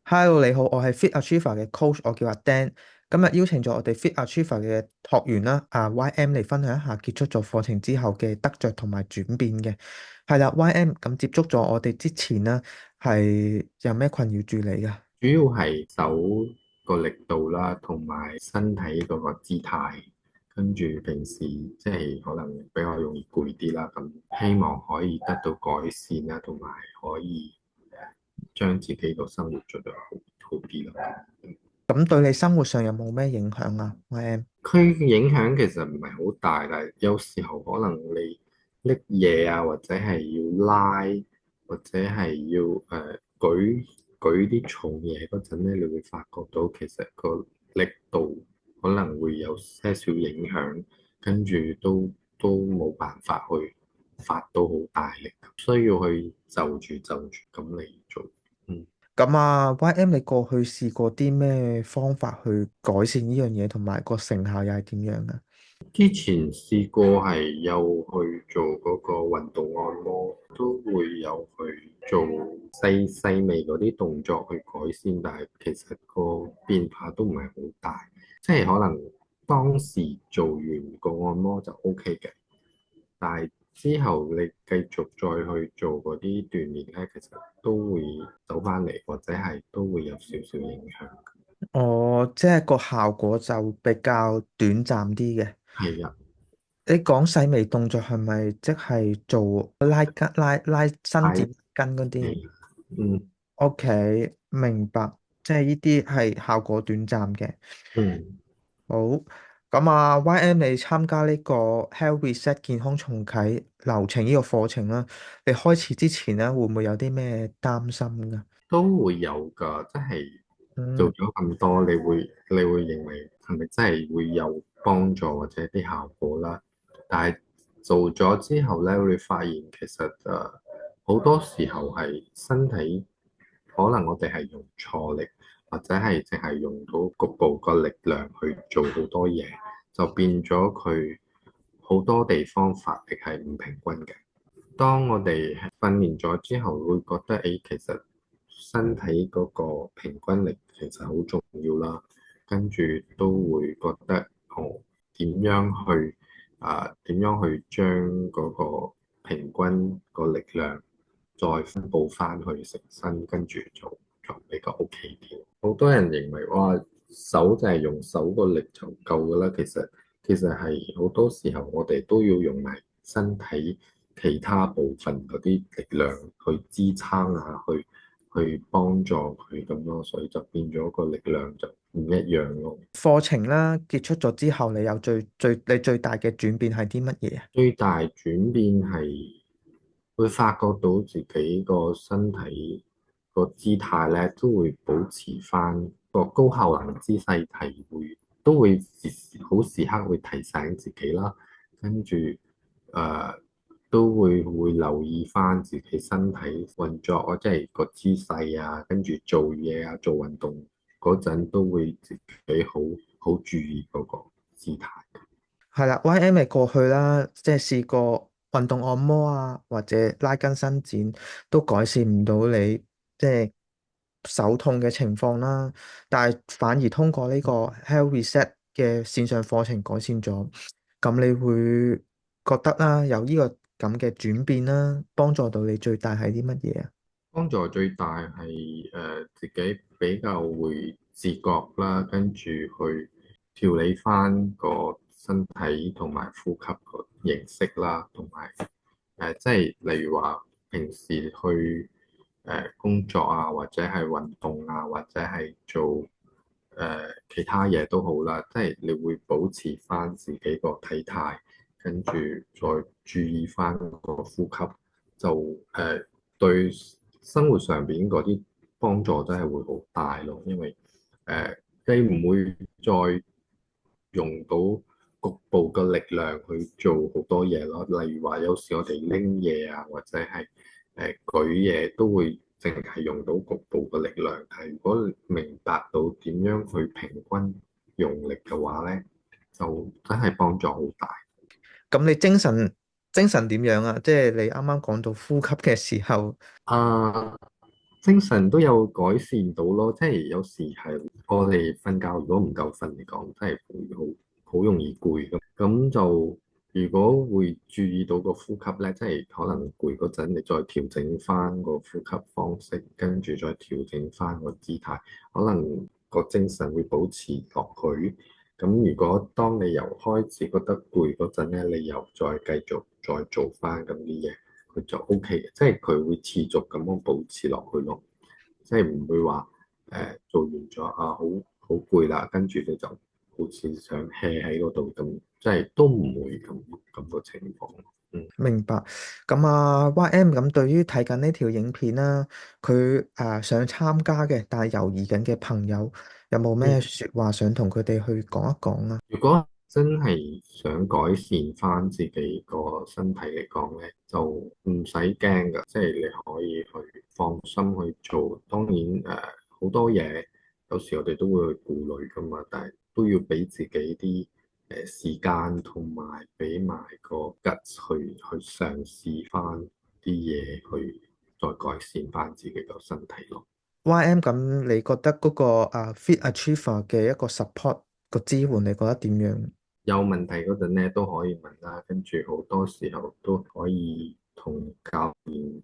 Hello，你好，我係 Fit Achiever 嘅 coach，我叫阿 Dan。今日邀請咗我哋 Fit Achiever 嘅學員啦，YM 嚟分享一下結束咗課程之後嘅得着同埋轉變嘅。係啦，YM 咁接觸咗我哋之前啦，係有咩困擾住你噶？主要係手個力度啦，同埋身體嗰個姿態，跟住平時即係可能比較容易攰啲啦，咁希望可以得到改善啦，同埋可以將自己個生活做得好啲咯。咁對你生活上有冇咩影響啊？YM？佢嘅影響其實唔係好大，但係有時候可能你拎嘢啊，或者係要拉，或者係要舉啲重嘢嗰陣咧，你會發覺到其實個力度可能會有些少影響，跟住都冇辦法去發到好大力，需要去就住咁嚟做。嗯。咁YM 你過去試過啲咩方法去改善呢樣嘢，同埋個成效又係點樣啊？之前試過係有去做嗰個運動按摩，都會有去做細微嗰啲動作去改善，但係其實個變化都唔係好大，即係可能當時做完個按摩就 OK 嘅，但係之後你繼續再去做嗰啲鍛鍊咧，其實都會走翻嚟，或者係都會有少少影響。哦，即係個效果就比較短暫啲嘅。係啊，你講細微動作係咪即係做拉筋、拉伸展係，筋嗰啲嗯？OK，明白，即係呢啲係效果短暫嘅。嗯。好，咁YM 你參加呢個 Health Reset 健康重啟流程呢個課程啦，你開始之前咧會唔會有啲咩擔心噶？都會有㗎，即係做嗯，咗咁多，你會認為係咪真係會有幫助或者啲效果啦？但係做咗之後咧，會發現其實好多時候係身體可能我哋係用錯力，或者係淨係用到局部個力量去做好多嘢，就變咗佢好多地方發力係唔平均嘅。當我哋訓練咗之後，會覺得誒，其實身體嗰個平均力其實好重要啦。跟住都會覺得哦，點樣去將嗰個平均個力量再分佈翻去成身，跟住就比較 OK 啲。好多人認為哇，手就係用手個力就夠㗎啦。其實係好多時候我哋都要用埋身體其他部分嗰啲力量去支撐啊，去幫助佢咁咯，所以就變咗個力量就唔一樣咯。課程啦結束咗之後，你有最大嘅轉變係啲乜嘢啊？最大轉變係會發覺到自己個身體個姿態咧，都會保持翻個高效能姿勢，都會好時刻會提醒自己啦，跟住都會留意翻自己身體運作啊，即係個姿勢啊，跟住做嘢啊，做運動嗰陣都會自己好注意嗰個姿態。係啦，YM 咪過去啦，即係試過運動按摩或者拉筋伸展，都改善唔到你即係手痛嘅情況啦。但係反而通過呢個 Health Reset 嘅線上課程改善咗，咁你會覺得啦，有呢個咁嘅轉變啦，幫助到你最大係啲乜嘢啊？幫助最大係自己比較會自覺啦，跟住去調理翻個身體同埋呼吸個形式啦，同埋即係例如話平時去工作啊，或者係運動啊，或者係做其他嘢都好啦，即係你會保持翻自己個體態，跟住再注意翻個呼吸。就對生活上邊嗰啲幫助真係會好大咯，因為你唔會再用到局部嘅力量去做好多嘢咯。例如話，有時我哋拎嘢啊，或者係舉嘢，都會淨係用到局部嘅力量。但係如果明白到點樣去平均用力嘅話咧，就真係幫助好大。咁你精神點樣啊？即係你啱啱講到呼吸嘅時候。啊！精神都有改善到咯，即係有時係我哋瞓覺如果唔夠瞓嚟講，真係會好容易攰咁。咁就如果會注意到個呼吸咧，即係可能攰嗰陣，你再調整翻個呼吸方式，跟住再調整翻個姿態，可能個精神會保持落去。咁如果當你由開始覺得攰嗰陣咧，你又再繼續再做翻咁啲嘢。佢就 OK 嘅，即係佢會持續咁樣保持落去咯，即係唔會話做完咗好攰啦，跟住你就好似想 hea 喺嗰度咁，即係都唔會咁個情況。嗯，明白。咁啊，YM 咁對於睇緊呢條影片啦，佢想參加嘅，但係猶豫緊嘅朋友，有冇咩嗯。説話想同佢哋去講一講啊？如果真係想改善翻自己個身體嚟講咧，就唔使驚噶，即係你可以去放心去做。當然好多嘢有時我哋都會去顧慮噶嘛，但係都要俾自己啲時間同埋俾埋個 guts 去嘗試翻啲嘢，去再改善翻自己個身體咯。YM 咁，你覺得嗰個Fit Achiever 嘅一個 support 個支援，你覺得點樣？有問題嗰陣咧都可以問啦，跟住好多時候都可以同教練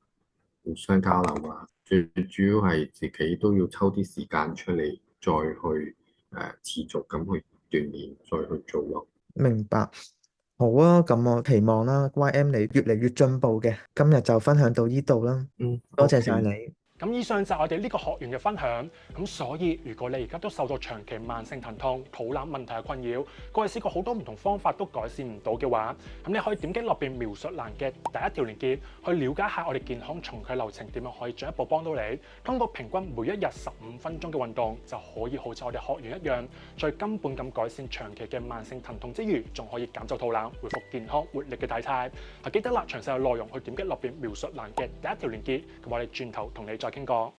互相交流啊。最主要係自己都要抽啲時間出嚟，再去持續咁去鍛鍊，再去做咯。明白。好啊，咁我期望啦，YM 你越嚟越進步嘅。今日就分享到呢度啦，嗯多謝晒，OK。你。咁以上就係我哋呢個學員嘅分享。咁所以如果你而家都受到長期慢性疼痛、肚腩問題嘅困擾，過去試過好多唔同方法都改善唔到嘅話，咁你可以點擊落邊描述欄嘅第一條連結，去了解下我哋健康重啟流程點樣可以進一步幫到你。通過平均每一日15分鐘嘅運動，就可以好似我哋學員一樣，最根本咁改善長期嘅慢性疼痛之餘，仲可以減走肚腩，恢復健康活力嘅體態。記得啦，詳細嘅內容去點擊落邊描述欄嘅第一條連結，咁我哋轉頭同你再傾過。